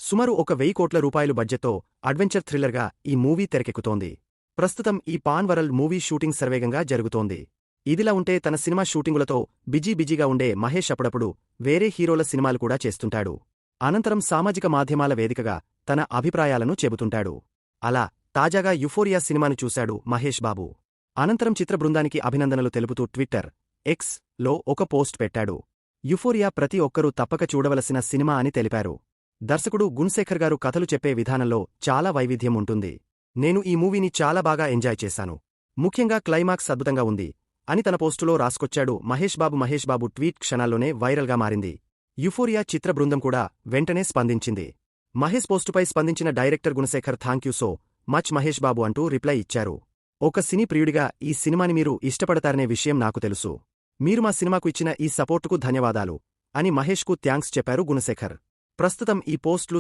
సుమారు ₹1,000 కోట్ల బడ్జెట్తో అడ్వెంచర్ థ్రిల్లర్గా ఈ మూవీ తెరకెక్కుతోంది. ప్రస్తుతం ఈ పాన్ వరల్డ్ మూవీ షూటింగ్ శరవేగంగా జరుగుతోంది. ఇదిలా ఉంటే తన సినిమా షూటింగులతో బిజీగా ఉండే మహేష్ అప్పుడప్పుడు వేరే హీరోల సినిమాలు కూడా చేస్తుంటాడు. అనంతరం సామాజిక మాధ్యమాల వేదికగా తన అభిప్రాయాలను చెబుతుంటాడు. అలా తాజాగా యుఫోరియా సినిమాను చూశాడు మహేష్ బాబు. అనంతరం చిత్ర బృందానికి అభినందనలు తెలుపుతూ ట్విట్టర్, ఎక్స్ లో ఒక పోస్ట్ పెట్టాడు. యుఫోరియా ప్రతి ఒక్కరూ తప్పక చూడవలసిన సినిమా అని తెలిపారు. దర్శకుడు గుణశేఖర్ గారు కథలు చెప్పే విధానంలో చాలా వైవిధ్యం ఉంటుంది. నేను ఈ మూవీని చాలా బాగా ఎంజాయ్ చేశాను. ముఖ్యంగా క్లైమాక్స్ అద్భుతంగా ఉంది అని తన పోస్టులో రాసుకొచ్చాడు మహేష్ బాబు ట్వీట్ క్షణాల్లోనే వైరల్గా మారింది. యుఫోరియా చిత్ర బృందం కూడా వెంటనే స్పందించింది. మహేష్ పోస్టుపై స్పందించిన director Gunasekhar thank you so much Mahesh Babu అంటూ రిప్లై ఇచ్చారు. ఒక సినీ ప్రియుడిగా ఈ సినిమాని మీరు ఇష్టపడతారనే విషయం నాకు తెలుసు. మీరు మా సినిమాకు ఇచ్చిన ఈ సపోర్టుకు ధన్యవాదాలు అని మహేష్కు థ్యాంక్స్ చెప్పారు గుణశేఖర్. ప్రస్తుతం ఈ పోస్టులు